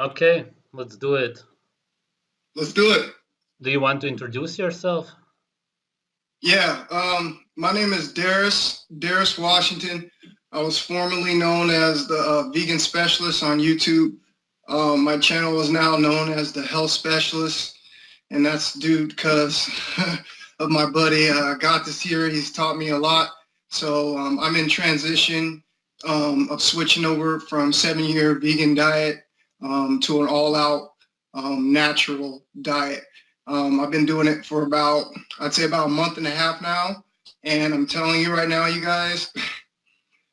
Okay, let's do it. Let's do it. Do you want to introduce yourself? Yeah. My name is Darius Washington. I was formerly known as the vegan specialist on YouTube. My channel is now known as the health specialist, and that's due because of my buddy. Got this here. He's taught me a lot. So I'm in transition of switching over from 7-year vegan diet to an all-out natural diet. I've been doing it for I'd say about a month and a half now. And I'm telling you right now, you guys,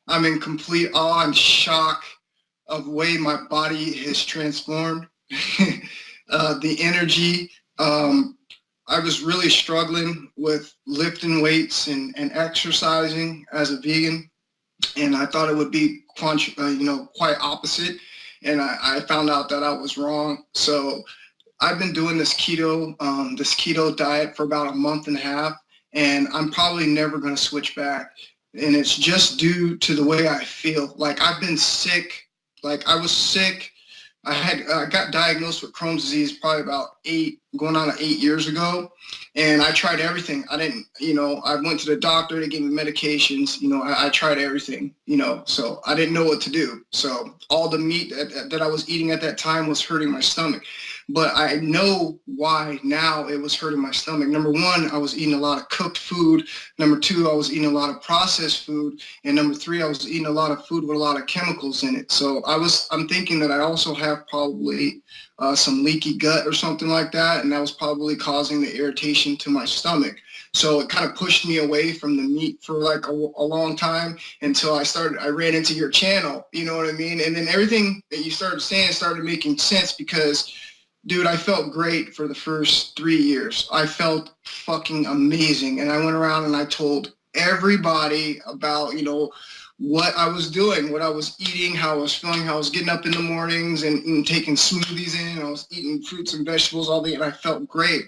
I'm in complete awe and shock of the way my body has transformed. The energy. I was really struggling with lifting weights and exercising as a vegan. And I thought it would be quite opposite. And I found out that I was wrong. So I've been doing this keto diet for about a month and a half, and I'm probably never going to switch back. And it's just due to the way I feel. Like I've been sick. Like I was sick. I got diagnosed with Crohn's disease probably about 8 years ago. And I tried everything. I went to the doctor to give me medications. I tried everything, so I didn't know what to do. So all the meat that I was eating at that time was hurting my stomach. But I know why now it was hurting my stomach. Number one, I was eating a lot of cooked food. Number two, I was eating a lot of processed food. And number three, I was eating a lot of food with a lot of chemicals in it. So I'm thinking that I also have probably some leaky gut or something like that. And that was probably causing the irritation to my stomach. So it kind of pushed me away from the meat for like a long time until I ran into your channel, you know what I mean? And then everything that you started saying started making sense because, dude, I felt great for the first 3 years. I felt fucking amazing. And I went around and I told everybody about, what I was doing, what I was eating, how I was feeling, how I was getting up in the mornings and taking smoothies in. I was eating fruits and vegetables all day, and I felt great.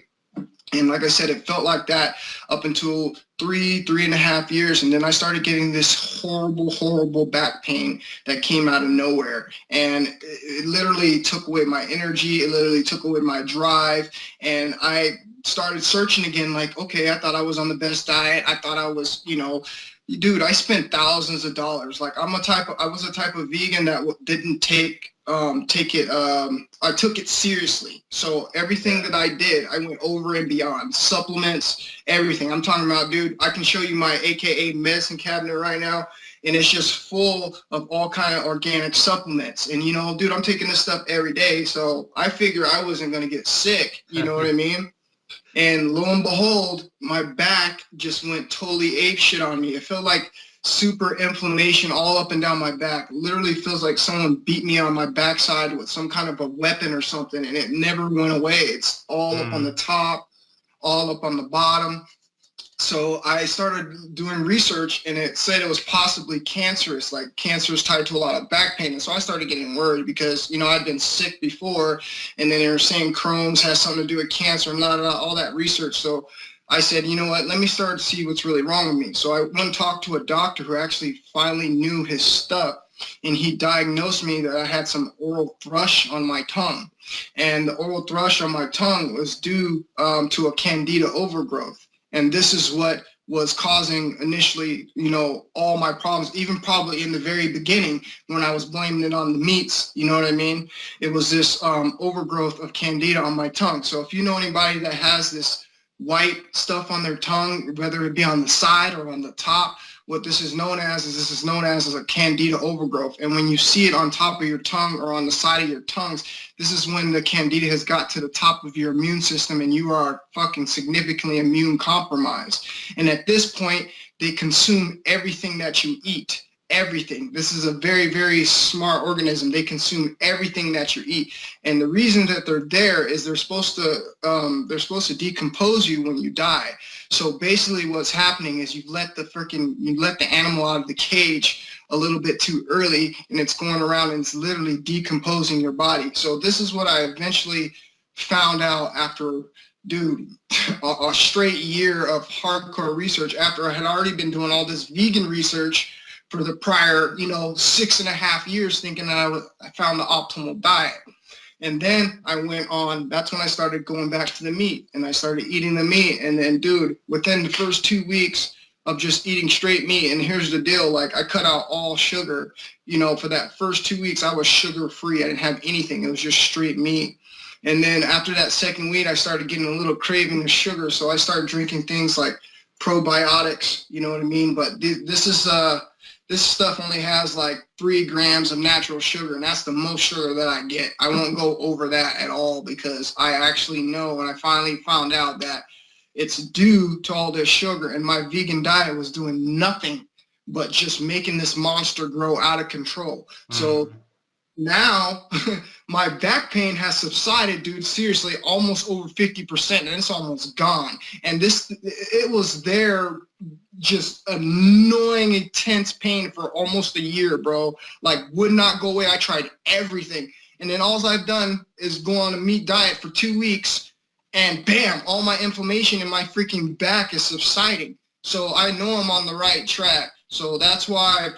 And like I said, it felt like that up until 3.5 years. And then I started getting this horrible back pain that came out of nowhere. And it literally took away my energy. It literally took away my drive. And I started searching again, like, okay, I thought I was on the best diet. I thought I was, dude, I spent thousands of dollars. Like I was a type of vegan that didn't I took it seriously. So everything that I did, I went over and beyond. Supplements, everything. I'm talking about, dude, I can show you my AKA medicine cabinet right now, and it's just full of all kind of organic supplements. And, dude, I'm taking this stuff every day, so I figure I wasn't going to get sick. You know what I mean? And lo and behold, my back just went totally apeshit on me. It felt like super inflammation all up and down my back. Literally feels like someone beat me on my backside with some kind of a weapon or something, and it never went away. It's all up on the top, all up on the bottom. So I started doing research, and it said it was possibly cancerous, like cancer is tied to a lot of back pain. And so I started getting worried because, I'd been sick before, and then they were saying Crohn's has something to do with cancer and all that research. So I said, you know what, let me start to see what's really wrong with me. So I went and talked to a doctor who actually finally knew his stuff, and he diagnosed me that I had some oral thrush on my tongue. And the oral thrush on my tongue was due to a candida overgrowth. And this is what was causing initially, all my problems, even probably in the very beginning when I was blaming it on the meats, you know what I mean? It was this overgrowth of candida on my tongue. So if you know anybody that has this white stuff on their tongue, whether it be on the side or on the top, what this is known as a candida overgrowth. And when you see it on top of your tongue or on the side of your tongues, this is when the candida has got to the top of your immune system and you are fucking significantly immune compromised. And at this point, they consume everything that you eat. Everything. This is a very, very smart organism. They consume everything that you eat. And the reason that they're there is they're supposed to decompose you when you die. So basically what's happening is you let the animal out of the cage a little bit too early, and it's going around and it's literally decomposing your body. So this is what I eventually found out after, dude, a straight year of hardcore research, after I had already been doing all this vegan research for the prior, 6.5 years, thinking that I found the optimal diet. And then I went on, that's when I started going back to the meat, and I started eating the meat. And then, dude, within the first 2 weeks of just eating straight meat, and here's the deal, like I cut out all sugar, for that first 2 weeks, I was sugar free. I didn't have anything. It was just straight meat. And then after that second week, I started getting a little craving of sugar. So I started drinking things like probiotics, you know what I mean? But this stuff only has like 3 grams of natural sugar, and that's the most sugar that I get. I won't go over that at all because I actually know, and I finally found out that it's due to all this sugar, and my vegan diet was doing nothing but just making this monster grow out of control. So now my back pain has subsided, dude, seriously, almost over 50%, and it's almost gone. And it was there, just annoying, intense pain for almost a year, bro. Like, would not go away. I tried everything. And then all I've done is go on a meat diet for 2 weeks, and bam, all my inflammation in my freaking back is subsiding. So I know I'm on the right track. So that's why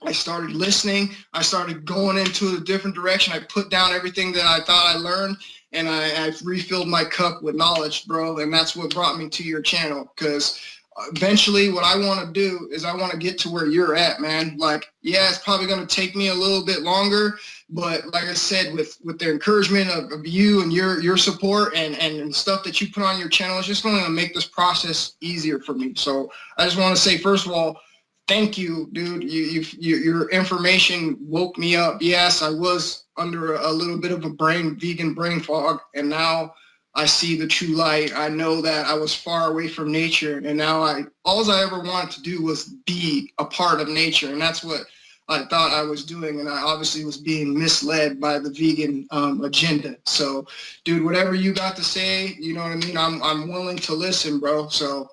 I started listening. I started going into a different direction. I put down everything that I thought I learned, and I've refilled my cup with knowledge, bro. And that's what brought me to your channel, because eventually what I want to do is I want to get to where you're at, man. Like, yeah, it's probably going to take me a little bit longer, but like I said, with the encouragement of you and your support and stuff that you put on your channel, it's just going to make this process easier for me. So I just want to say, first of all, thank you, dude. Your information woke me up. Yes, I was under a little bit of a vegan brain fog, and now I see the true light. I know that I was far away from nature, and now all I ever wanted to do was be a part of nature, and that's what I thought I was doing, and I obviously was being misled by the vegan agenda. So, dude, whatever you got to say, you know what I mean? I'm willing to listen, bro. So,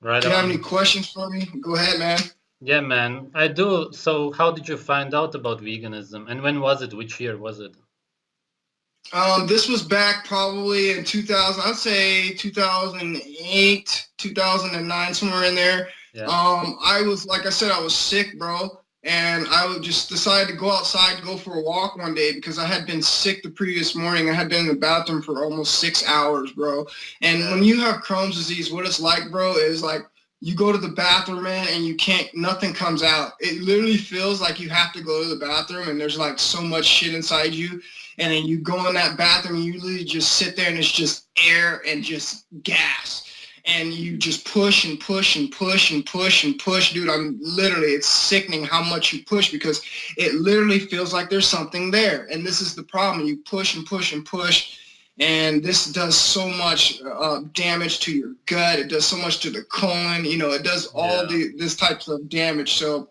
Right do you have on. any questions for me? Go ahead, man. Yeah, man, I do. So how did you find out about veganism, and when was it? Which year was it? This was back probably in 2000, I'd say 2008, 2009, somewhere in there. Yeah. I was, like I said, I was sick, bro. And I would just decide to go outside, go for a walk one day because I had been sick the previous morning. I had been in the bathroom for almost 6 hours, bro. And when you have Crohn's disease, what it's like, bro, is like you go to the bathroom, man, and nothing comes out. It literally feels like you have to go to the bathroom and there's like so much shit inside you. And then you go in that bathroom and you literally just sit there and it's just air and just gas. And you just push and push and push and push and push. Dude, it's sickening how much you push because it literally feels like there's something there. And this is the problem. You push and push and push. And this does so much damage to your gut. It does so much to the colon. It does all this types of damage. So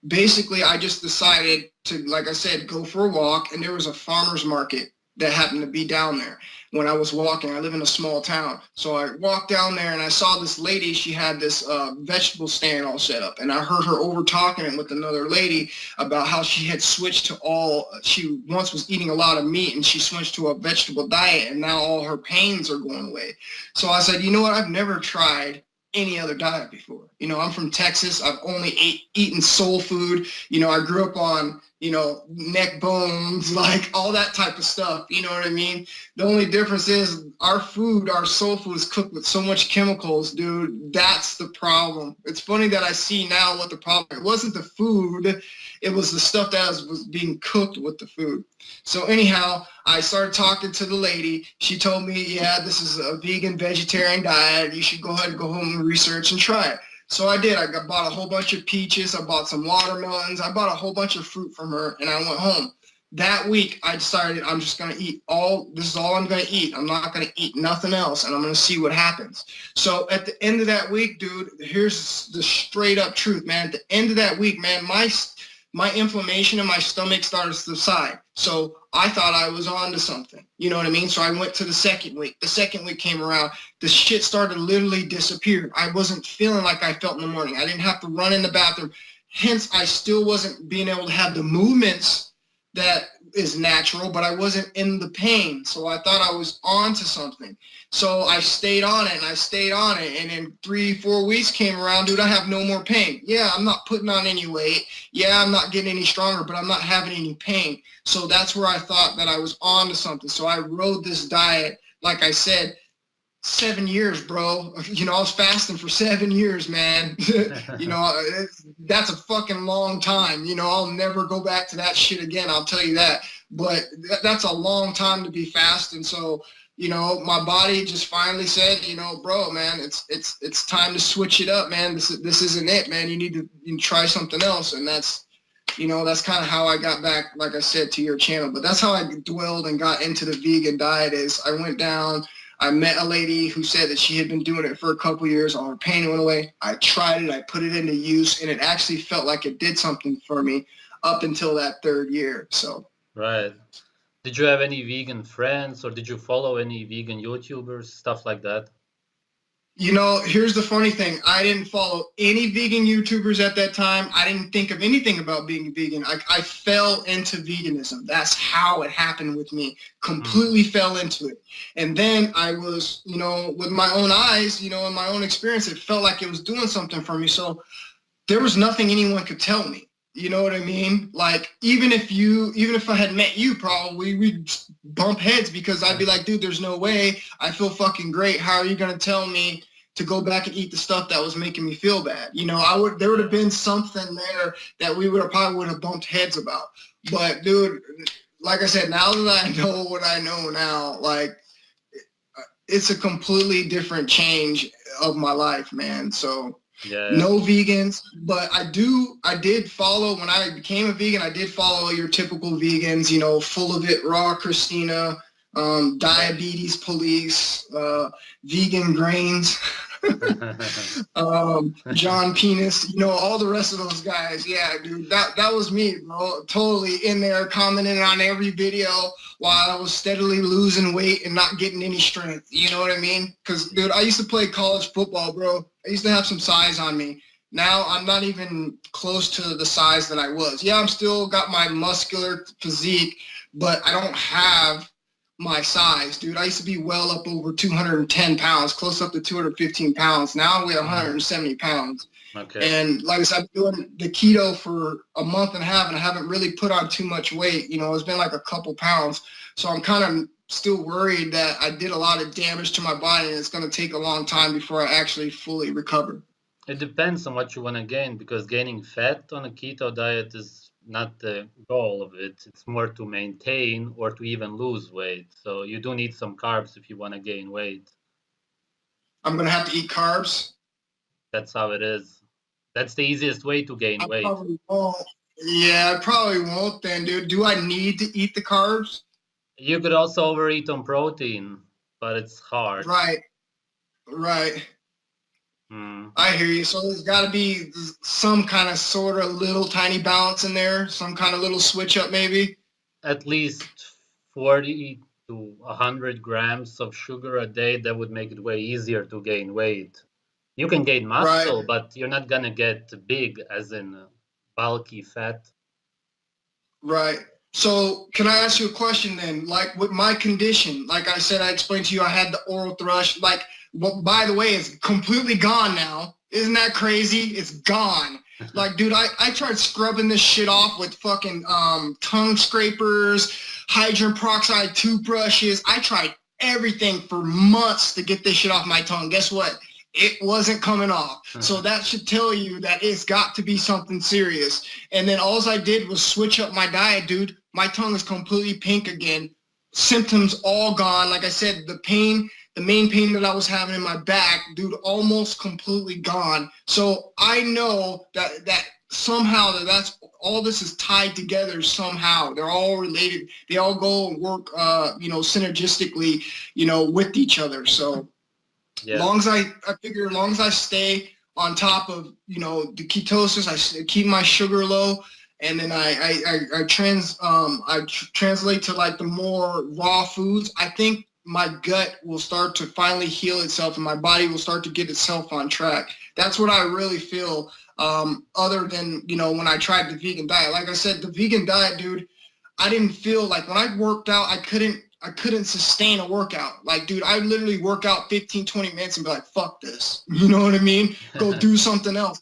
basically, I just decided to, like I said, go for a walk. And there was a farmer's market that happened to be down there when I was walking. I live in a small town. So I walked down there and I saw this lady. She had this vegetable stand all set up. And I heard her over talking it with another lady about how she had switched to she once was eating a lot of meat and she switched to a vegetable diet and now all her pains are going away. So I said, you know what? I've never tried any other diet before. I'm from Texas. I've only eaten soul food. I grew up on, neck bones, like all that type of stuff. You know what I mean? The only difference is our soul food is cooked with so much chemicals, dude. That's the problem. It's funny that I see now what the problem. It wasn't the food. It was the stuff that was being cooked with the food. So anyhow, I started talking to the lady. She told me, yeah, this is a vegan vegetarian diet. You should go ahead and go home and research and try it. So I did. I bought a whole bunch of peaches. I bought some watermelons. I bought a whole bunch of fruit from her, and I went home. That week, I decided I'm just going to eat this is all I'm going to eat. I'm not going to eat nothing else, and I'm going to see what happens. So at the end of that week, dude, here's the straight up truth, man. At the end of that week, man, my inflammation in my stomach started to subside. So I thought I was on to something. You know what I mean? So I went to the second week. The second week came around. The shit started literally disappearing. I wasn't feeling like I felt in the morning. I didn't have to run in the bathroom. Hence, I still wasn't being able to have the movements that is natural, but I wasn't in the pain. So I thought I was on to something. So I stayed on it and I stayed on it. And in 3-4 weeks came around, dude, I have no more pain. Yeah, I'm not putting on any weight. Yeah, I'm not getting any stronger, but I'm not having any pain. So that's where I thought that I was on to something. So I rode this diet, like I said, 7 years, bro. You know, I was fasting for 7 years, man. You know, that's a fucking long time. You know, I'll never go back to that shit again. I'll tell you that. But that's a long time to be fasting. So, you know, my body just finally said, you know, bro, man, it's time to switch it up, man. This isn't it, man. You need to try something else. And that's, you know, that's kind of how I got back, like I said, to your channel. But that's how I dwelled and got into the vegan diet. Is I went down, I met a lady who said that she had been doing it for a couple years. All her pain went away. I tried it. I put it into use, and it actually felt like it did something for me up until that 3rd year. So. Right. Did you have any vegan friends, or did you follow any vegan YouTubers, stuff like that? You know, here's the funny thing. I didn't follow any vegan YouTubers at that time. I didn't think of anything about being vegan. I fell into veganism. That's how it happened with me. Completely fell into it. And then I was, you know, with my own eyes, you know, in my own experience, it felt like it was doing something for me. So there was nothing anyone could tell me. You know what I mean? Like, even if I had met you, probably we'd bump heads, because I'd be like, dude, there's no way. I feel fucking great. How are you going to tell me to go back and eat the stuff that was making me feel bad? You know, there would have been something there that we probably would have bumped heads about. But dude, like I said, now that I know what I know now, like, it's a completely different change of my life, man. So. Yeah. No vegans, but I did follow, when I became a vegan, I did follow your typical vegans, you know, Full of It, Raw Christina, Diabetes Police, Vegan Grains, John Penis, you know, all the rest of those guys. Yeah, dude, that was me, bro. Totally in there, commenting on every video while I was steadily losing weight and not getting any strength. You know what I mean? Because, dude, I used to play college football, bro. I used to have some size on me. Now I'm not even close to the size that I was. Yeah, I'm still got my muscular physique, but I don't have my size, dude. I used to be well up over 210 pounds, close up to 215 pounds. Now I weigh 170 pounds. Okay. And like I said, I've been doing the keto for a month and a half, and I haven't really put on too much weight. You know, it's been like a couple pounds. So I'm kind of still worried that I did a lot of damage to my body, and it's going to take a long time before I actually fully recover. It depends on what you want to gain, because gaining fat on a keto diet is not the goal of it. It's more to maintain or to even lose weight. So you do need some carbs if you want to gain weight. I'm going to have to eat carbs. That's how it is. That's the easiest way to gain weight. Probably won't. Yeah, I probably won't then, dude. Do I need to eat the carbs? You could also overeat on protein, but it's hard. Right. I hear you. So there's got to be some kind of sort of little tiny balance in there, some kind of little switch up maybe. At least 40 to 100 grams of sugar a day, that would make it way easier to gain weight. You can gain muscle, Right. but you're not going to get big, as in bulky fat. Right. So can I ask you a question then? Like with my condition, like I said, I explained to you, I had the oral thrush. Like, well, by the way, it's completely gone now. Isn't that crazy? It's gone. Like, dude, I tried scrubbing this shit off with fucking tongue scrapers, hydrogen peroxide toothbrushes. I tried everything for months to get this shit off my tongue. Guess what? It wasn't coming off. So that should tell you that it's got to be something serious. And then all I did was switch up my diet, dude. My tongue is completely pink again. Symptoms all gone. Like I said, the pain, the main pain that I was having in my back, dude, almost completely gone. So I know that somehow that's all, this is tied together somehow. They're all related. They all go and work, synergistically, with each other. So Yeah. long as I figure, as long as I stay on top of, the ketosis, I keep my sugar low, and then I translate to like the more raw foods. I think my gut will start to finally heal itself, and my body will start to get itself on track. That's what I really feel. Other than, when I tried the vegan diet, like I said, the vegan diet, dude, I didn't feel like when I worked out, I couldn't sustain a workout. Like, dude, I literally work out 15, 20 minutes and be like, fuck this. You know what I mean? Go do something else.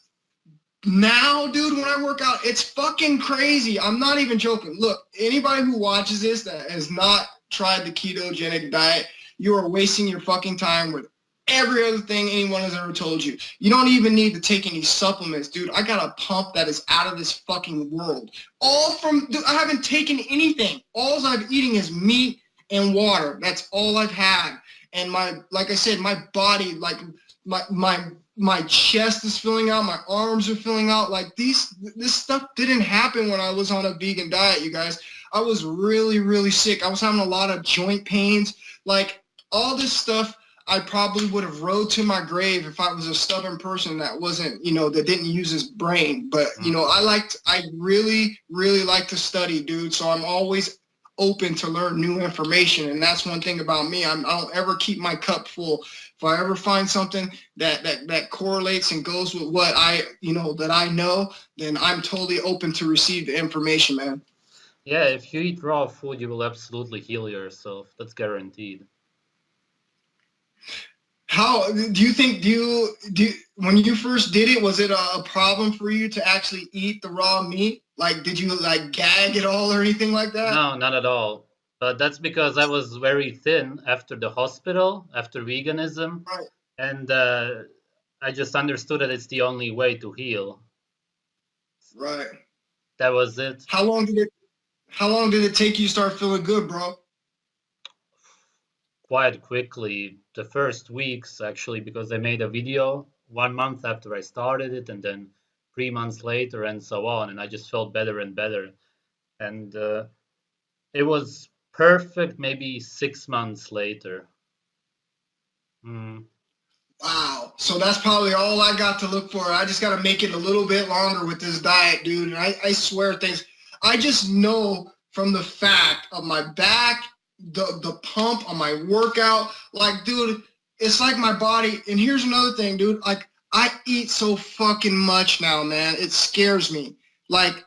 Now, dude, when I work out, it's fucking crazy. I'm not even joking. Look, anybody who watches this that has not tried the ketogenic diet, you are wasting your fucking time with every other thing anyone has ever told you. You don't even need to take any supplements, dude. I got a pump that is out of this fucking world. Dude, I haven't taken anything. All I'm eating is meat and water. That's all I've had. And like I said, my body, like my chest is filling out, my arms are filling out. Like this stuff didn't happen when I was on a vegan diet, you guys. I was really, really sick. I was having a lot of joint pains. Like all this stuff, I probably would have rode to my grave if I was a stubborn person that wasn't, that didn't use his brain. But, I really, really like to study, dude. So I'm always open to learn new information. And that's one thing about me. I don't ever keep my cup full. If I ever find something that correlates and goes with what that I know, then I'm totally open to receive the information, man. Yeah, if you eat raw food, you will absolutely heal yourself. That's guaranteed. How do you think, when you first did it, was it a problem for you to actually eat the raw meat? Like, did you like gag at all or anything like that? No, not at all. But that's because I was very thin after the hospital, after veganism, Right. and I just understood that it's the only way to heal. Right. That was it. How long did it take you to start feeling good, bro? Quite quickly, the first weeks actually, because I made a video 1 month after I started it, and then 3 months later, and so on, and I just felt better and better. And it was perfect maybe 6 months later. Mm. Wow. So that's probably all I got to look for. I just got to make it a little bit longer with this diet, dude. And I swear things, I just know from the fact of my back, the pump on my workout, like, dude, it's like my body. And here's another thing, dude. Like, I eat so fucking much now, man. It scares me. Like,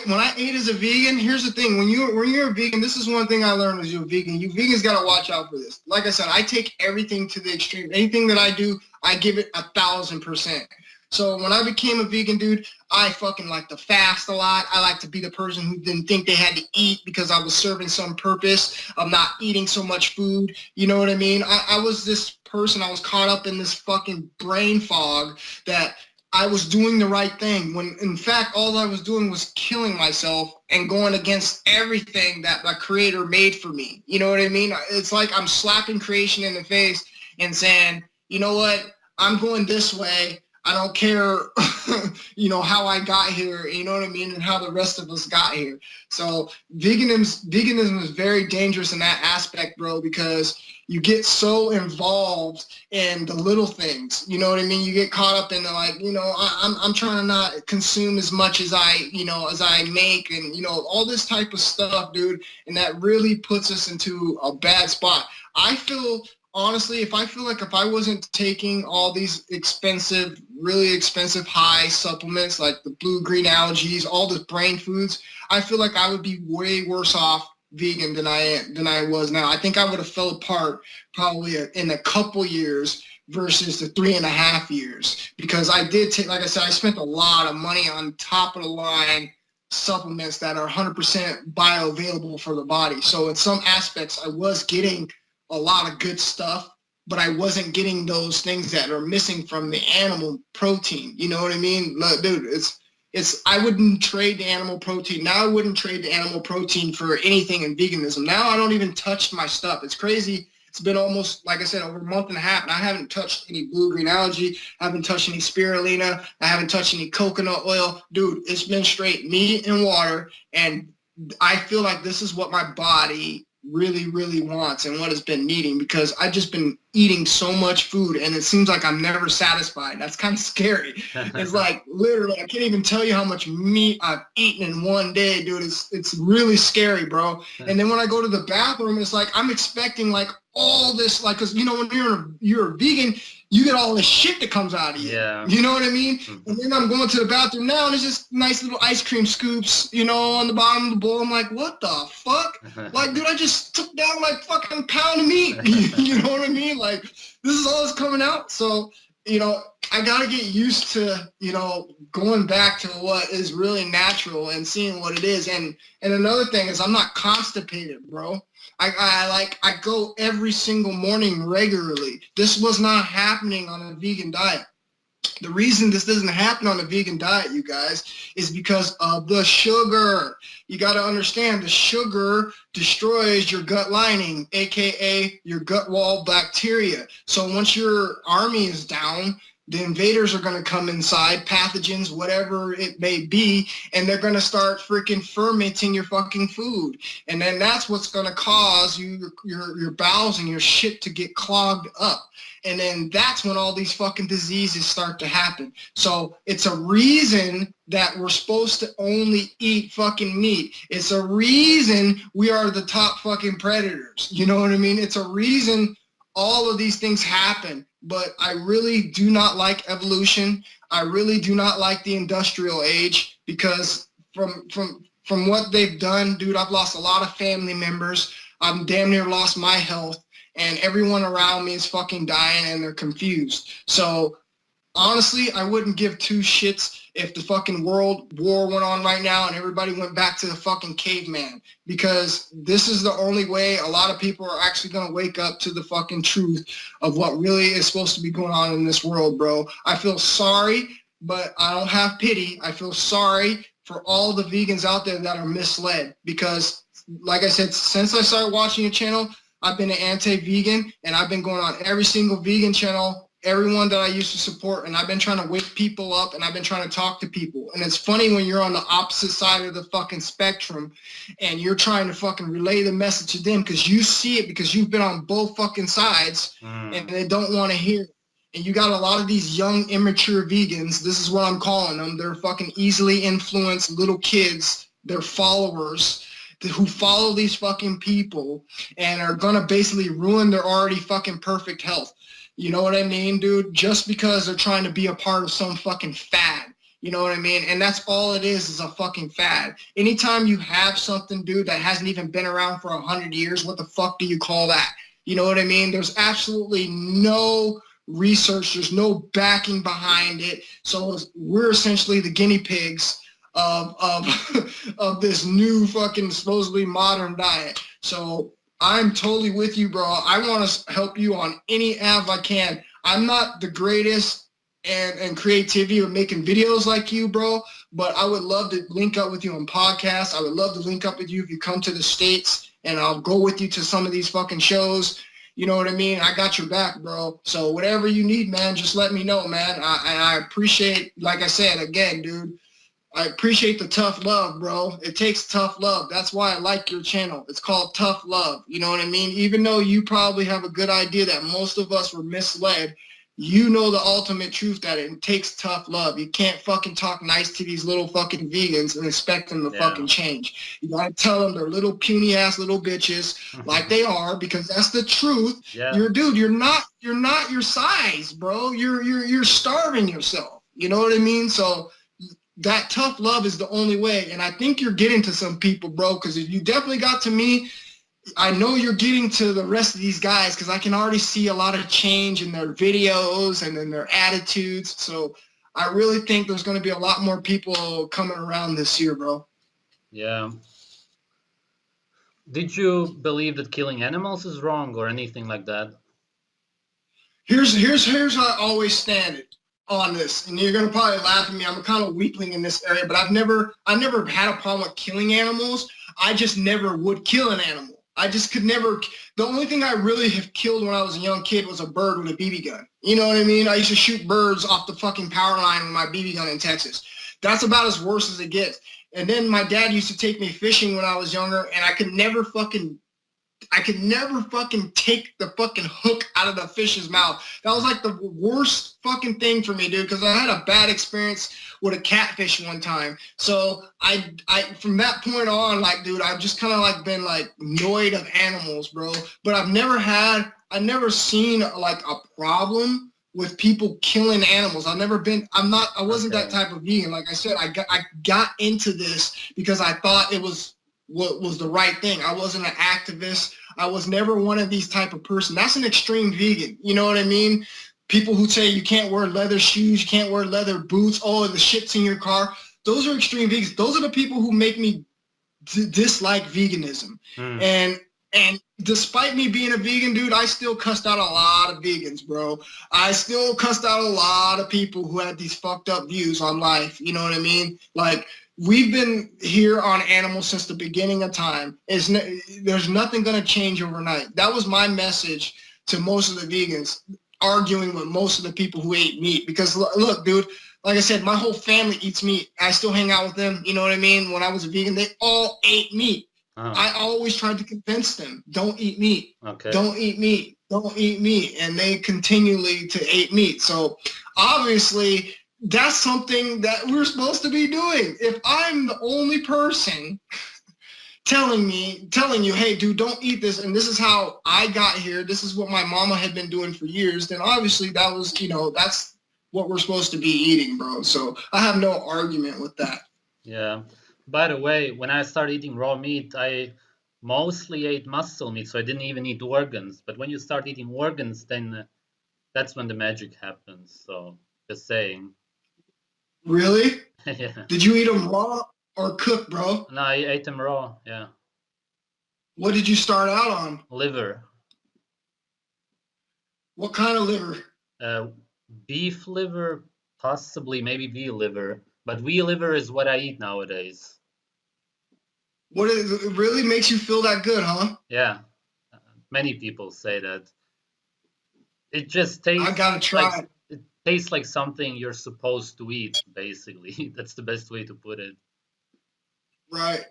when I ate as a vegan, here's the thing. When you're a vegan, this is one thing I learned as you're a vegan. You vegans got to watch out for this. Like I said, I take everything to the extreme. Anything that I do, I give it 1,000%. So when I became a vegan, dude, I fucking like to fast a lot. I like to be the person who didn't think they had to eat because I was serving some purpose of not eating so much food. You know what I mean? I was this person. I was caught up in this fucking brain fog that I was doing the right thing when in fact all I was doing was killing myself and going against everything that my creator made for me. You know what I mean? It's like I'm slapping creation in the face and saying, you know what? I'm going this way. I don't care, how I got here, you know what I mean, and how the rest of us got here. So veganism is very dangerous in that aspect, bro, because you get so involved in the little things, you know what I mean? You get caught up in the, like, I'm trying to not consume as much as I make and, all this type of stuff, dude. And that really puts us into a bad spot. I feel, honestly, if I wasn't taking all these really expensive high supplements like the blue-green algae, all the brain foods, I feel like I would be way worse off vegan than I was now. I think I would have fell apart probably in a couple years versus the 3.5 years, because I did take, like I said, I spent a lot of money on top of the line supplements that are 100% bioavailable for the body. So in some aspects, I was getting a lot of good stuff, but I wasn't getting those things that are missing from the animal protein. You know what I mean? Look, dude, I wouldn't trade the animal protein. Now I wouldn't trade the animal protein for anything in veganism. Now I don't even touch my stuff. It's crazy. It's been almost, like I said, over a month and a half, and I haven't touched any blue-green algae. I haven't touched any spirulina. I haven't touched any coconut oil. Dude, it's been straight meat and water, and I feel like this is what my body really, really wants and what it's been needing, because I've just been eating so much food and it seems like I'm never satisfied. That's kind of scary. It's like, literally, I can't even tell you how much meat I've eaten in one day, dude. It's really scary, bro. And then when I go to the bathroom, it's like I'm expecting like all this, like, because when you're a vegan, you get all the shit that comes out of you. Yeah. You know what I mean? And then I'm going to the bathroom now, and it's just nice little ice cream scoops, you know, on the bottom of the bowl. I'm like, what the fuck? Like, dude, I just took down like fucking a pound of meat. You know what I mean? Like, this is all that's coming out. So, you know, I got to get used to, you know, going back to what is really natural and seeing what it is. And another thing is I'm not constipated, bro. I go every single morning regularly. This was not happening on a vegan diet. The reason this doesn't happen on a vegan diet, you guys, is because of the sugar. You got to understand the sugar destroys your gut lining, aka your gut wall bacteria. So once your army is down, the invaders are going to come inside, pathogens, whatever it may be, and they're going to start freaking fermenting your fucking food. And then that's what's going to cause your bowels and your shit to get clogged up. And then that's when all these fucking diseases start to happen. So it's a reason that we're supposed to only eat fucking meat. It's a reason we are the top fucking predators. You know what I mean? It's a reason all of these things happen. But I really do not like evolution. I really do not like the industrial age, because from what they've done, dude, I've lost a lot of family members. I've damn near lost my health, and everyone around me is fucking dying and they're confused. So honestly, I wouldn't give two shits if the fucking world war went on right now and everybody went back to the fucking caveman, because this is the only way a lot of people are actually going to wake up to the fucking truth of what really is supposed to be going on in this world, bro. I feel sorry, but I don't have pity. I feel sorry for all the vegans out there that are misled, because like I said, since I started watching your channel, I've been an anti-vegan, and I've been going on every single vegan channel, everyone that I used to support, and I've been trying to wake people up, and I've been trying to talk to people. And it's funny when you're on the opposite side of the fucking spectrum and you're trying to fucking relay the message to them, because you see it, because you've been on both fucking sides, and they don't want to hear it. And you got a lot of these young, immature vegans. This is what I'm calling them. They're fucking easily influenced little kids. They're followers who follow these fucking people and are going to basically ruin their already fucking perfect health. You know what I mean, dude? Just because they're trying to be a part of some fucking fad. You know what I mean? And that's all it is a fucking fad. Anytime you have something, dude, that hasn't even been around for 100 years, what the fuck do you call that? You know what I mean? There's absolutely no research. There's no backing behind it. So we're essentially the guinea pigs of this new fucking supposedly modern diet. So I'm totally with you, bro. I want to help you on any app I can. I'm not the greatest and creativity of making videos like you, bro, but I would love to link up with you on podcasts. I would love to link up with you if you come to the States, and I'll go with you to some of these fucking shows. You know what I mean? I got your back, bro. So whatever you need, man, just let me know, man. I appreciate, like I said, again, dude, I appreciate the tough love, bro. It takes tough love. That's why I like your channel. It's called Tough Love. You know what I mean? Even though you probably have a good idea that most of us were misled, you know the ultimate truth that it takes tough love. You can't fucking talk nice to these little fucking vegans and expect them to fucking change. You gotta tell them they're little puny ass little bitches like they are, because that's the truth. Yeah. You're not your size, bro. You're starving yourself. You know what I mean? So that tough love is the only way. And I think you're getting to some people, bro, because if you definitely got to me, I know you're getting to the rest of these guys, because I can already see a lot of change in their videos and in their attitudes. So I really think there's going to be a lot more people coming around this year, bro. Yeah. Did you believe that killing animals is wrong or anything like that? Here's how I always stand it on this, and you're gonna probably laugh at me. I'm a kind of weakling in this area, but I never had a problem with killing animals. I just never would kill an animal. I just could never. The only thing I really have killed when I was a young kid was a bird with a BB gun. You know what I mean? I used to shoot birds off the fucking power line with my BB gun in Texas. That's about as worse as it gets. And then my dad used to take me fishing when I was younger, and I could never fucking take the fucking hook out of the fish's mouth. That was like the worst fucking thing for me, dude, because I had a bad experience with a catfish one time. So I from that point on, like, dude, I've just kind of like been like annoyed of animals, bro. But I've never seen like a problem with people killing animals. I wasn't that Okay. type of vegan. Like I said, I got into this because I thought it was what was the right thing. I wasn't an activist. I was never one of these type of person. That's an extreme vegan. You know what I mean? People who say you can't wear leather shoes, you can't wear leather boots, oh, the shit's in your car. Those are extreme vegans. Those are the people who make me dislike veganism. Hmm. And despite me being a vegan, dude, I still cussed out a lot of vegans, bro. I still cussed out a lot of people who had these fucked up views on life. You know what I mean? Like, we've been here on animals since the beginning of time. There's nothing going to change overnight. That was my message to most of the vegans, arguing with most of the people who ate meat. Because look, dude, like I said, my whole family eats meat. I still hang out with them. You know what I mean? When I was a vegan, they all ate meat. I always tried to convince them, don't eat meat. Okay. Don't eat meat. Don't eat meat. And they continually to eat meat. So obviously that's something that we're supposed to be doing. If I'm the only person telling you, hey, dude, don't eat this, and this is how I got here, this is what my mama had been doing for years, then obviously that was, that's what we're supposed to be eating, bro. So I have no argument with that. Yeah. By the way, when I started eating raw meat, I mostly ate muscle meat, so I didn't even eat organs. But when you start eating organs, then that's when the magic happens. So just saying. Really? Yeah. Did you eat them raw or cooked, bro? No, I ate them raw. Yeah. What did you start out on? Liver. What kind of liver? Beef liver, possibly, maybe veal liver. But veal liver is what I eat nowadays. It really makes you feel that good, huh? Yeah. Many people say that. It just tastes I gotta try like it tastes like something you're supposed to eat, basically. That's the best way to put it. Right.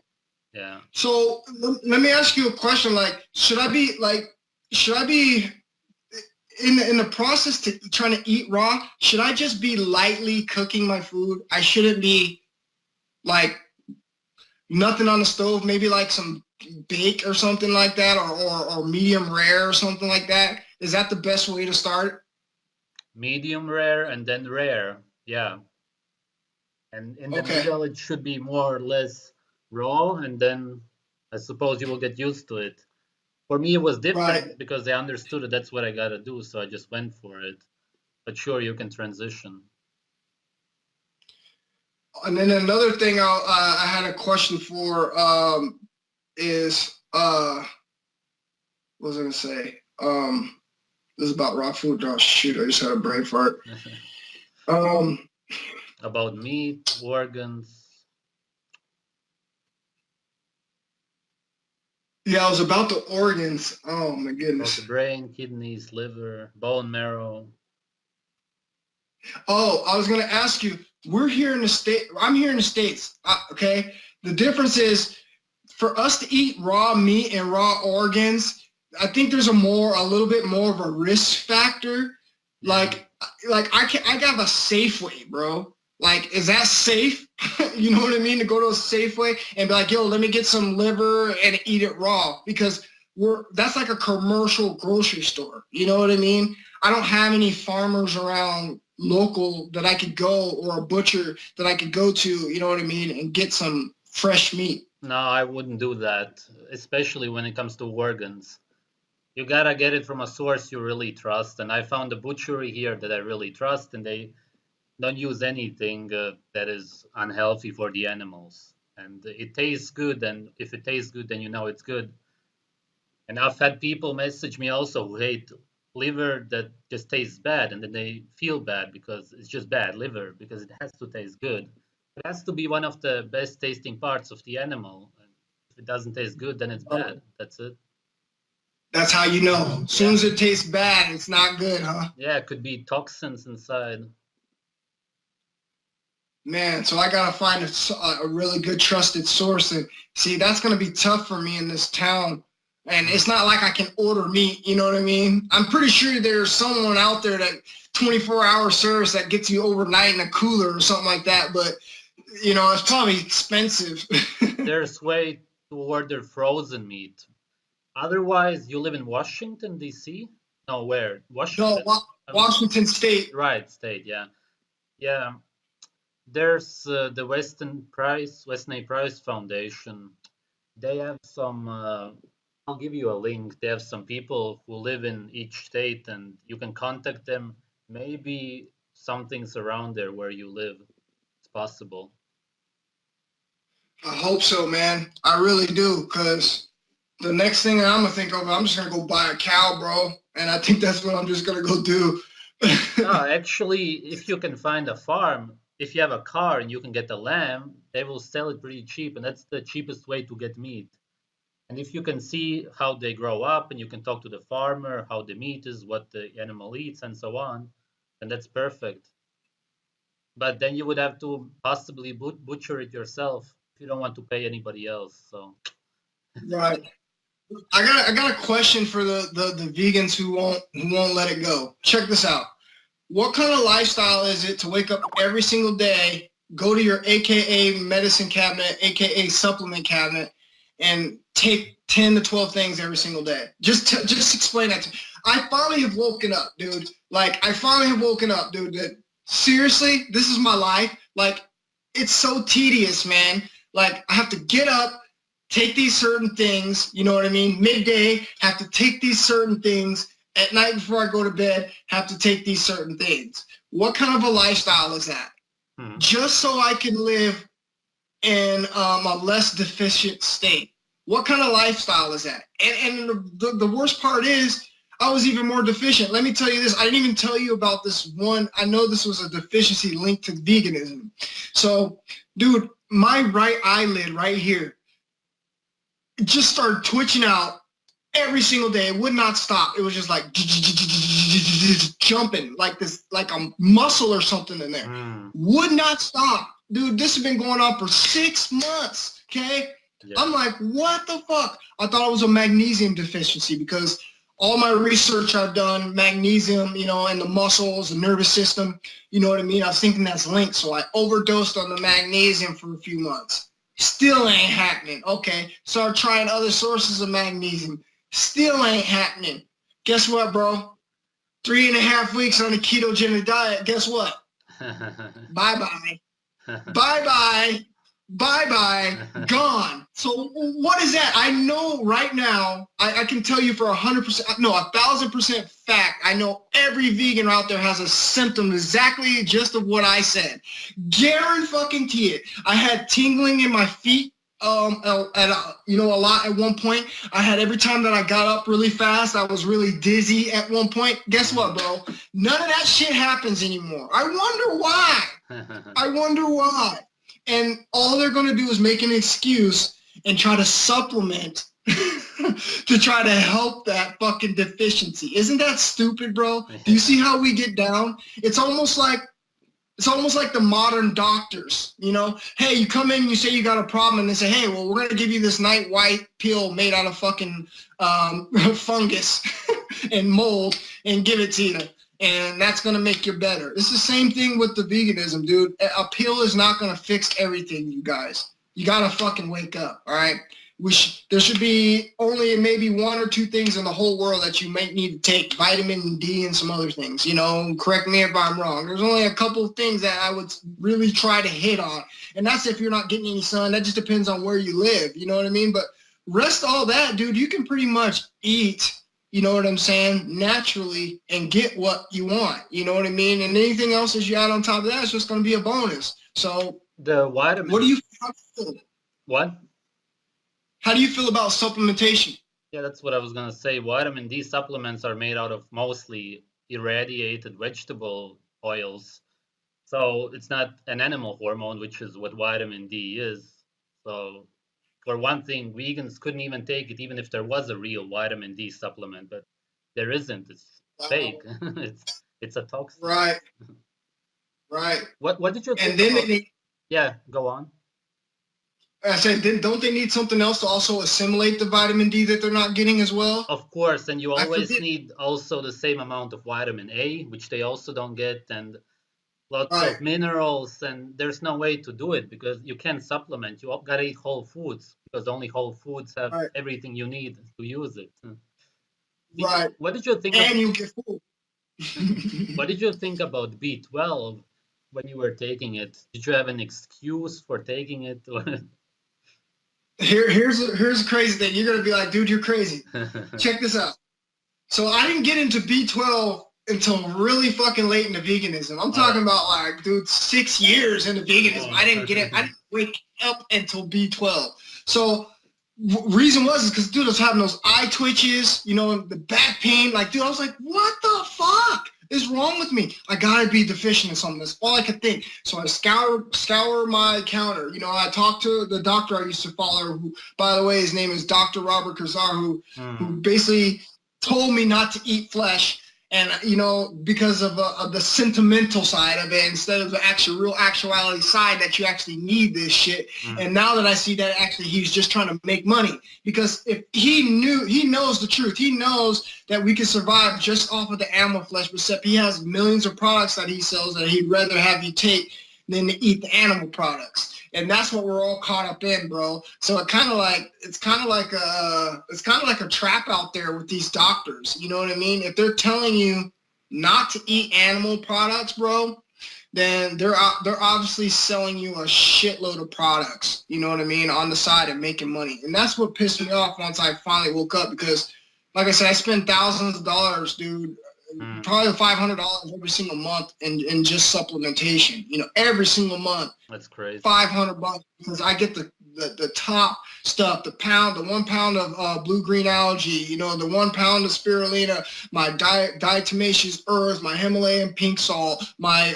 Yeah. So let me ask you a question. Like, should I be in the process to trying to eat raw? Should I just be lightly cooking my food? I shouldn't be like nothing on the stove, maybe like some bake or something like that, or medium rare or something like that. Is that the best way to start? Medium rare and then rare. Yeah. And in the Okay. middle, it should be more or less raw, and then I suppose you will get used to it. For me, it was different because I understood that that's what I gotta do, so I just went for it. But sure, you can transition. And then another thing I had a question for is what was I gonna say? This is about raw food. Oh shoot! I just had a brain fart. About meat, organs. Yeah, it was about the organs. Oh my About goodness. the brain, kidneys, liver, bone marrow. Oh, I was gonna ask you. We're here in the state. I'm here in the States. Okay. The difference is for us to eat raw meat and raw organs. I think there's a little bit more of a risk factor. Like I got a Safeway, bro. Like, is that safe? You know what I mean? To go to a Safeway and be like, yo, let me get some liver and eat it raw, because that's like a commercial grocery store. You know what I mean? I don't have any farmers around local that I could go, or a butcher that I could go to, you know what I mean, and get some fresh meat. No, I wouldn't do that, especially when it comes to organs. You gotta get it from a source you really trust. And I found a butchery here that I really trust, and they don't use anything that is unhealthy for the animals. And it tastes good, and if it tastes good, then you know it's good. And I've had people message me also who hate liver that just tastes bad, and then they feel bad because it's just bad liver, because it has to taste good. It has to be one of the best tasting parts of the animal. And if it doesn't taste good, then it's bad. That's it. That's how you know. As soon as it tastes bad, it's not good, huh? Yeah, it could be toxins inside. Man, so I gotta find a really good trusted source. And see, that's gonna be tough for me in this town. And it's not like I can order meat, you know what I mean? I'm pretty sure there's someone out there that 24-hour service that gets you overnight in a cooler or something like that. But, it's probably expensive. There's way to order frozen meat. Otherwise, you live in Washington, D.C.? No, where? No, Washington? Washington State. Right, state, yeah. Yeah, there's the Weston A. Price Foundation. They have some, I'll give you a link. They have some people who live in each state and you can contact them. Maybe something's around there where you live. It's possible. I hope so, man. I really do, because the next thing I'm gonna think of, I'm just gonna go buy a cow, bro. And I think that's what I'm just gonna go do. No, actually, if you can find a farm, if you have a car and you can get a lamb, they will sell it pretty cheap, and that's the cheapest way to get meat. And if you can see how they grow up and you can talk to the farmer, how the meat is, what the animal eats, and so on, then that's perfect. But then you would have to possibly butcher it yourself if you don't want to pay anybody else. So, Right. I got a question for the vegans who won't let it go. Check this out. What kind of lifestyle is it to wake up every single day, go to your AKA medicine cabinet, AKA supplement cabinet, and take 10 to 12 things every single day? Just explain that to me. I finally have woken up, dude. Like, I finally have woken up, dude. That, seriously, this is my life. Like, it's so tedious, man. Like, I have to get up, take these certain things, you know what I mean? Midday, have to take these certain things. At night before I go to bed, have to take these certain things. What kind of a lifestyle is that? Just so I can live in a less deficient state. What kind of lifestyle is that? And the worst part is, I was even more deficient. Let me tell you this. I didn't even tell you about this one. I know this was a deficiency linked to veganism. So, dude, my right eyelid right here just started twitching out every single day. It would not stop. It was just like jumping like this, like a muscle or something in there. Would not stop. Dude, this has been going on for 6 months, okay? Yeah. I'm like, what the fuck? I thought it was a magnesium deficiency because all my research I've done, magnesium, you know, and the muscles, the nervous system, you know what I mean? I was thinking that's linked, so I overdosed on the magnesium for a few months. Still ain't happening. Okay, start trying other sources of magnesium. Still ain't happening. Guess what, bro? 3.5 weeks on a ketogenic diet. Guess what? Bye-bye. Bye-bye. Bye-bye. Gone. So what is that? I know right now, I can tell you for 100%, no, 1,000% fact, I know every vegan out there has a symptom exactly just of what I said. Guarantee it. I had tingling in my feet you know, a lot at one point. I had every time that I got up really fast, I was really dizzy at one point. Guess what, bro? None of that shit happens anymore. I wonder why. I wonder why. And all they're going to do is make an excuse and try to supplement to try to help that fucking deficiency. Isn't that stupid, bro? Do you see how we get down? It's almost like the modern doctors, you know? Hey, you come in, you say you got a problem, and they say, hey, well, we're going to give you this night white pill made out of fucking fungus and mold and give it to you. And that's going to make you better. It's the same thing with the veganism, dude. A pill is not going to fix everything, you guys. You got to fucking wake up, all right? There should be only maybe 1 or 2 things in the whole world that you might need to take, vitamin D and some other things, you know, correct me if I'm wrong. There's only a couple of things that I would really try to hit on, and that's if you're not getting any sun. That just depends on where you live, you know what I mean? But rest of all that, dude, you can pretty much eat, you know what I'm saying, naturally and get what you want, you know what I mean? And anything else as you add on top of that is just going to be a bonus. So the vitamin. What do you feel? What? How do you feel about supplementation? Yeah, that's what I was going to say. Vitamin D supplements are made out of mostly irradiated vegetable oils. So it's not an animal hormone, which is what vitamin D is. So for one thing, vegans couldn't even take it, even if there was a real vitamin D supplement, but there isn't. It's fake. it's a toxin. Right. Right. What did you think? And then yeah, go on. I said, don't they need something else to also assimilate the vitamin D that they're not getting as well? Of course, and you always need also the same amount of vitamin A, which they also don't get, and lots of minerals, and there's no way to do it because you can't supplement. You gotta eat whole foods because only whole foods have everything you need to use it. Right. What did you think of And you get full. what did you think about B12 when you were taking it? Did you have an excuse for taking it? Here's a crazy thing. You're gonna be like, dude, you're crazy. Check this out. So I didn't get into B12 until really fucking late into veganism. I'm talking about like, dude, 6 years into veganism. I didn't get it. I didn't wake up until B12. So reason was because dude, I was having those eye twitches, you know, the back pain. Like, dude, I was like, what the fuck is wrong with me? I gotta be deficient in something. That's all I could think. So I scour my counter. You know, I talked to the doctor I used to follow, who, by the way, his name is Dr. Robert Kazar, who basically told me not to eat flesh, and you know, because of the sentimental side of it instead of the real actuality side that you actually need this shit. And now that I see that actually he's just trying to make money, because if he knows the truth, he knows that we can survive just off of the animal flesh, except he has millions of products that he sells that he'd rather have you take than to eat the animal products. And that's what we're all caught up in, bro. So it's kind of like a trap out there with these doctors. You know what I mean? If they're telling you not to eat animal products, bro, then they're obviously selling you a shitload of products. You know what I mean? On the side and making money. And that's what pissed me off once I finally woke up, because, like I said, I spend thousands of dollars, dude. Probably $500 every single month in just supplementation. You know, every single month. That's crazy. $500 because I get the top stuff, the 1 pound of blue green algae, you know, the 1 pound of spirulina, my diatomaceous earth, my Himalayan pink salt, my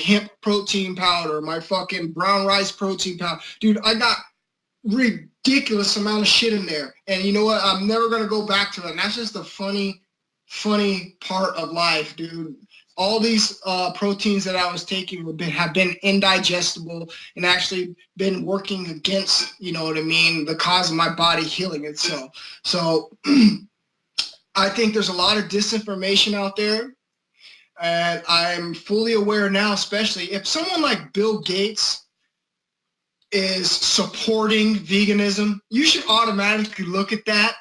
hemp protein powder, my fucking brown rice protein powder. Dude, I got ridiculous amount of shit in there. And you know what? I'm never gonna go back to it. And that's just the funny part of life, dude. All these proteins that I was taking have been indigestible and actually been working against, you know what I mean, the cause of my body healing itself. So I think there's a lot of disinformation out there, and I'm fully aware now, especially if someone like Bill Gates is supporting veganism, you should automatically look at that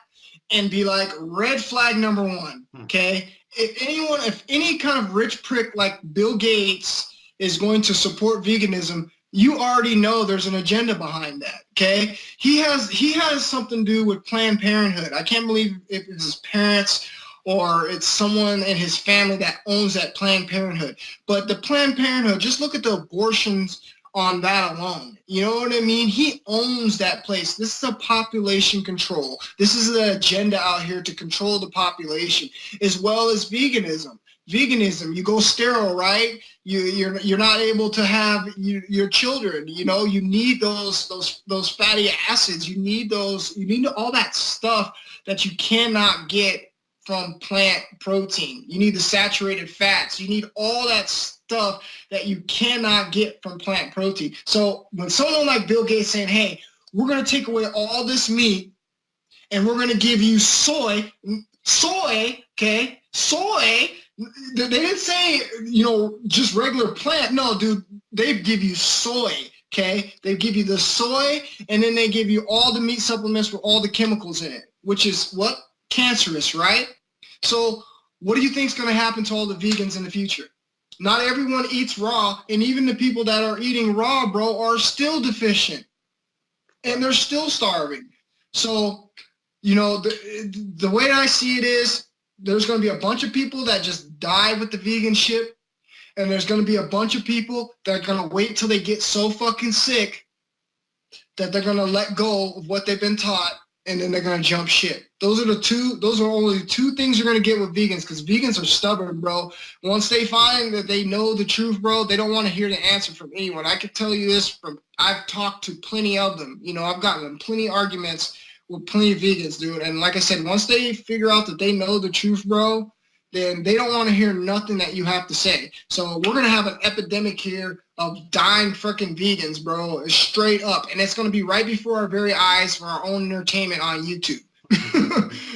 and be like, red flag number one, okay? If any kind of rich prick like Bill Gates is going to support veganism, you already know there's an agenda behind that, okay? He has something to do with Planned Parenthood. I can't believe if it's his parents or it's someone in his family that owns that Planned Parenthood. But the Planned Parenthood, just look at the abortions on that alone. You know what I mean? He owns that place. This is a population control. This is the agenda out here to control the population, as well as veganism. Veganism, you go sterile, right? You're not able to have your children. You know, you need those fatty acids. You need all that stuff that you cannot get from plant protein. You need the saturated fats. You need all that stuff that you cannot get from plant protein. So when someone like Bill Gates saying, hey, we're going to take away all this meat and we're going to give you soy, okay? Soy, they didn't say, you know, just regular plant. No, dude, they give you soy, okay? They give you the soy, and then they give you all the meat supplements with all the chemicals in it, which is what? Cancerous, right? So what do you think is going to happen to all the vegans in the future? Not everyone eats raw, and even the people that are eating raw, bro, are still deficient, and they're still starving. So, you know, the way I see it is there's going to be a bunch of people that just die with the vegan ship, and there's going to be a bunch of people that are going to wait till they get so fucking sick that they're going to let go of what they've been taught, and then they're going to jump ship. Those are only two things you're going to get with vegans, because vegans are stubborn, bro. Once they find that they know the truth, bro, they don't want to hear the answer from anyone. I can tell you this I've talked to plenty of them. You know, I've gotten plenty of arguments with plenty of vegans, dude. And like I said, once they figure out that they know the truth, bro, then they don't want to hear nothing that you have to say. So we're going to have an epidemic here of dying freaking vegans, bro, straight up. And it's going to be right before our very eyes for our own entertainment on YouTube.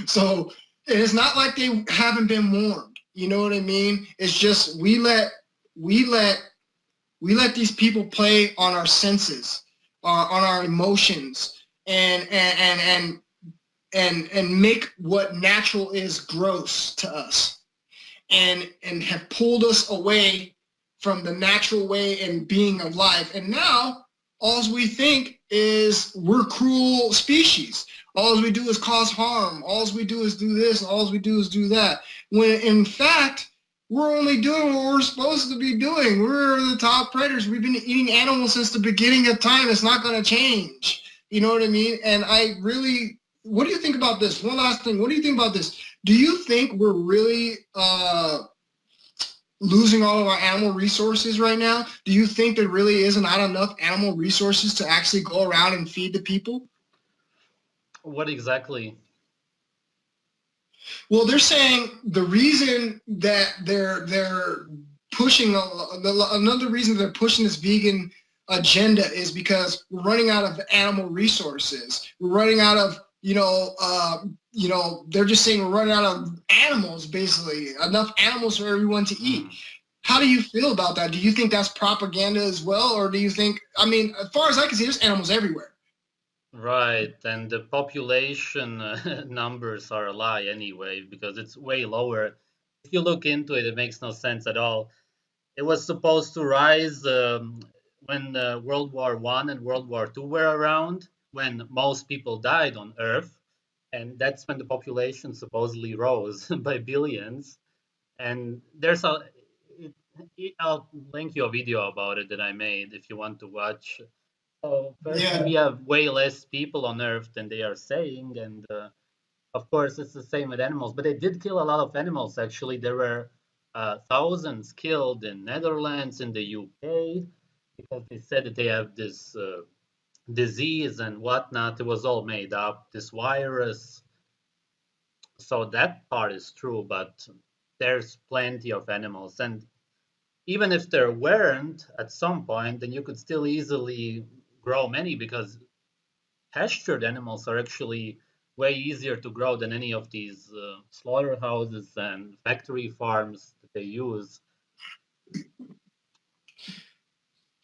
So it's not like they haven't been warned. You know what I mean? It's just we let these people play on our senses, on our emotions, and and make what natural is gross to us, and have pulled us away from the natural way and being of life. And now all we think is we're cruel species. All we do is cause harm. All we do is do this. All we do is do that. When in fact, we're only doing what we're supposed to be doing. We're the top predators. We've been eating animals since the beginning of time. It's not going to change. You know what I mean? And I really, what do you think about this? One last thing. What do you think about this? Do you think we're really losing all of our animal resources right now? Do you think there really is not enough animal resources to actually go around and feed the people? What exactly? Well, they're saying the reason that they're pushing another reason they're pushing this vegan agenda is because we're running out of animal resources. We're running out of they're just saying we're running out of animals, basically enough animals for everyone to eat. How do you feel about that? Do you think that's propaganda as well, or do you think? I mean, as far as I can see, there's animals everywhere. Right, and the population numbers are a lie anyway, because it's way lower. If you look into it, it makes no sense at all. It was supposed to rise when World War One and World War Two were around, when most people died on Earth, and that's when the population supposedly rose by billions. And I'll link you a video about it that I made if you want to watch. So firstly, we Yeah. have way less people on Earth than they are saying, and of course, it's the same with animals. But they did kill a lot of animals. Actually, there were thousands killed in Netherlands, in the UK, because they said that they have this disease and whatnot. It was all made up. This virus. So that part is true, but there's plenty of animals, and even if there weren't at some point, then you could still easily grow many, because pastured animals are actually way easier to grow than any of these slaughterhouses and factory farms that they use.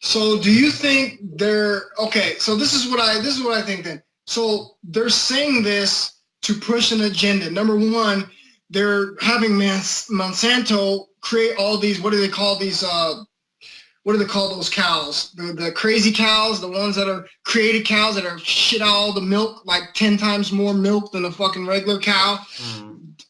So do you think they're okay? So this is what I think then. So they're saying this to push an agenda. Number one, they're having Monsanto create all these. What do they call these? What do they call those cows? The crazy cows, the ones that are created cows that are shit out all the milk, like 10 times more milk than a fucking regular cow.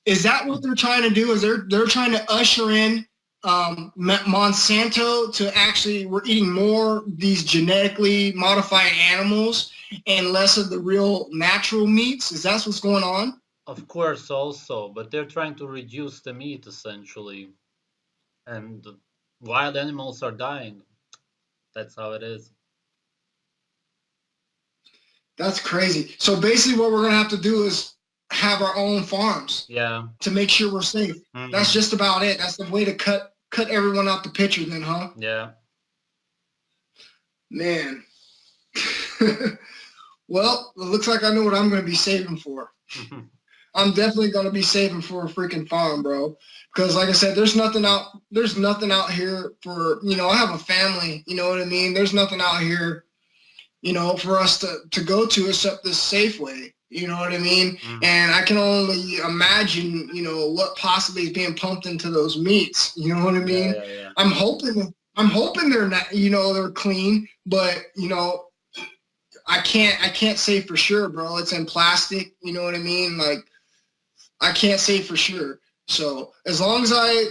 Is that what they're trying to do? Is they're trying to usher in Monsanto to actually, we're eating more these genetically modified animals and less of the real natural meats? Is that what's going on? Of course, also, but they're trying to reduce the meat essentially, and wild animals are dying. That's how it is. That's crazy. So basically what we're going to have to do is have our own farms Yeah. to make sure we're safe. That's just about it. That's the way to cut everyone out the picture then, huh? Yeah. Man. Well, it looks like I know what I'm going to be saving for. I'm definitely going to be saving for a freaking farm, bro. Because like I said, there's nothing out here for, I have a family, you know what I mean? There's nothing out here, for us to go to except this Safeway, you know what I mean? And I can only imagine, what possibly is being pumped into those meats, you know what I mean? Yeah. I'm hoping they're not, they're clean, but, I can't say for sure, bro. It's in plastic, you know what I mean? Like, I can't say for sure. So as long as I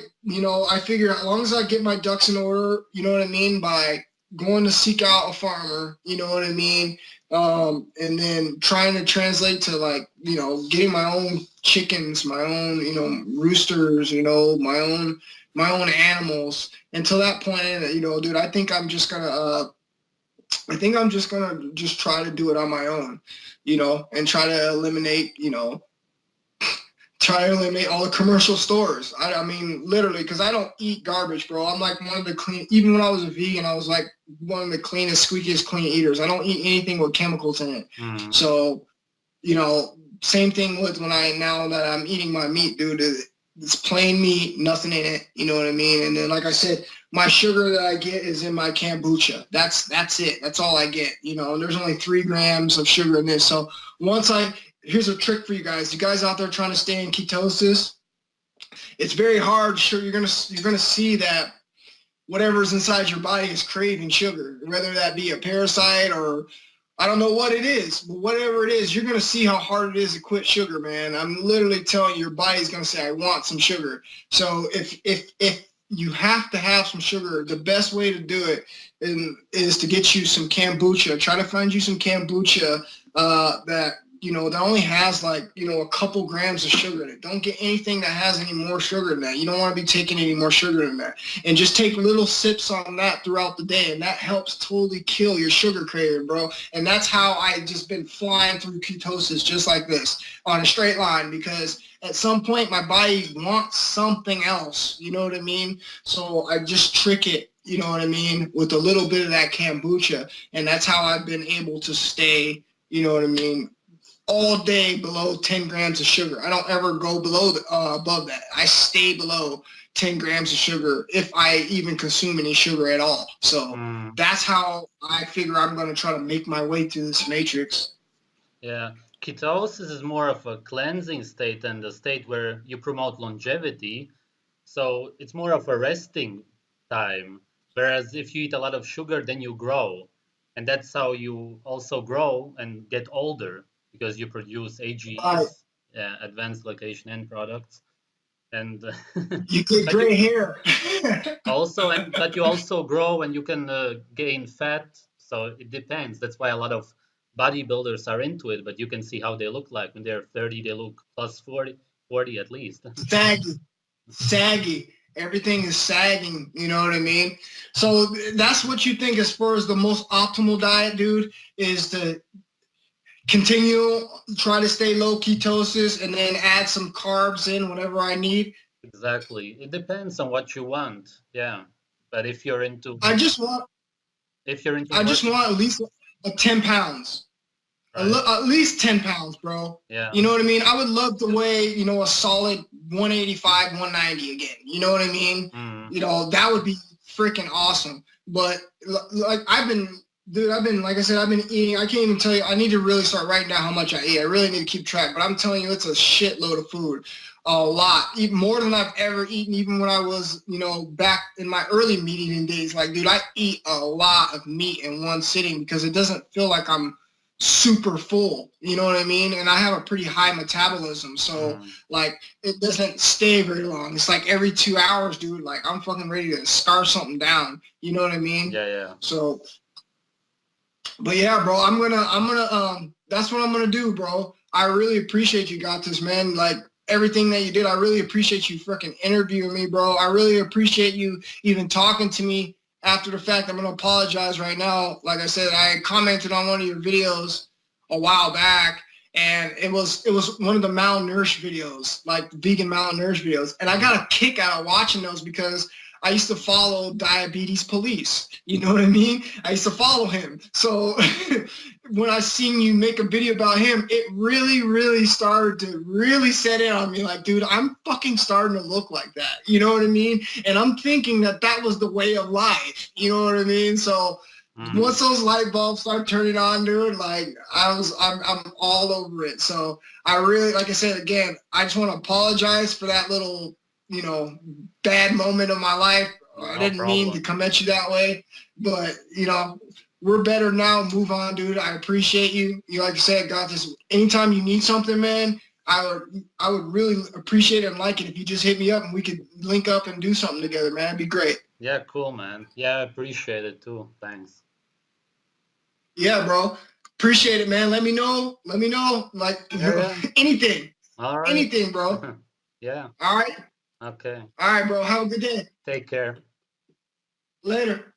figure as long as I get my ducks in order, you know what I mean, by going to seek out a farmer, you know what I mean, and then trying to translate to getting my own chickens, my own, roosters, my own animals. Until that point, dude, I think I'm just gonna just try to do it on my own, and try to eliminate all the commercial stores. I mean, literally, because I don't eat garbage, bro. I'm like one of the clean, even when I was a vegan, I was like one of the cleanest, squeakiest clean eaters. I don't eat anything with chemicals in it. So, same thing with now that I'm eating my meat, dude. It's plain meat, nothing in it. You know what I mean? And then, like I said, my sugar that I get is in my kombucha. That's it. That's all I get. And there's only 3 grams of sugar in this. So once here's a trick for you guys. You guys out there trying to stay in ketosis, it's very hard. Sure, you're gonna see that whatever's inside your body is craving sugar, whether that be a parasite or I don't know what it is, but whatever it is, you're going to see how hard it is to quit sugar, man. I'm literally telling you, your body's going to say, I want some sugar. So if you have to have some sugar, the best way to do it is to get you some kombucha. Try to find you some kombucha that, you know, that only has like, you know, a couple grams of sugar in it. Don't get anything that has any more sugar than that. You don't want to be taking any more sugar than that. And just take little sips on that throughout the day. And that helps totally kill your sugar craving, bro. And that's how I just been flying through ketosis just like this on a straight line, because at some point my body wants something else. You know what I mean? So I just trick it, you know what I mean, with a little bit of that kombucha. And that's how I've been able to stay, you know what I mean, all day below 10 grams of sugar. I don't ever go below above that. I stay below 10 grams of sugar if I even consume any sugar at all. So that's how I figure I'm going to try to make my way through this matrix. Yeah. Ketosis is more of a cleansing state and a state where you promote longevity. So it's more of a resting time. Whereas if you eat a lot of sugar, then you grow. And that's how you also grow and get older, because you produce AGEs, advanced glycation end products, and you get gray hair. but you also grow and you can gain fat. So it depends. That's why a lot of bodybuilders are into it. But you can see how they look like when they're 30. They look plus 40 at least. Saggy. Everything is sagging, you know what I mean? So that's what you think as far as the most optimal diet, dude, is to continue, try to stay low ketosis, and then add some carbs in whenever I need. Exactly. It depends on what you want. Yeah. But if you're into, I just want at least 10 pounds. Right. At least 10 pounds, bro. Yeah. You know what I mean? I would love to weigh, you know, a solid 185, 190 again. You know what I mean? You know, that would be freaking awesome. But like like I said, I've been eating. I can't even tell you. I need to really start writing down how much I eat. I really need to keep track. But I'm telling you, it's a shitload of food. A lot. Even more than I've ever eaten, even when I was, you know, back in my early meat eating days. Like, dude, I eat a lot of meat in one sitting because it doesn't feel like I'm super full. You know what I mean? And I have a pretty high metabolism. So, like, it doesn't stay very long. It's like every 2 hours, dude, like, I'm fucking ready to scarf something down. You know what I mean? Yeah. So... But yeah, bro, I'm gonna that's what I'm gonna do, bro. I really appreciate you, got this, man. Like everything that you did, I really appreciate you freaking interviewing me, bro. I really appreciate you even talking to me after the fact. I'm gonna apologize right now. Like I said, I commented on one of your videos a while back, and it was one of the malnourished videos, like the vegan malnourished videos, and I got a kick out of watching those because I used to follow Diabetes Police. You know what I mean? I used to follow him. So when I seen you make a video about him, it really, really started to really set in on me. Like, dude, I'm fucking starting to look like that. You know what I mean? And I'm thinking that was the way of life. You know what I mean? So once those light bulbs start turning on, dude, like I'm all over it. So I really, like I said, again, I just want to apologize for that little, you know, bad moment of my life. I didn't mean to come at you that way, but you know, we're better now. Move on, dude. I appreciate you. You, like I said, got this. Anytime you need something, man, I would really appreciate it and like it if you just hit me up and we could link up and do something together, man. It'd be great. Yeah, cool, man. Yeah, I appreciate it too. Thanks. Yeah, bro. Appreciate it, man. Let me know. Like anything. All right. Anything, bro. Yeah. All right. Okay. All right, bro. Have a good day. Take care. Later.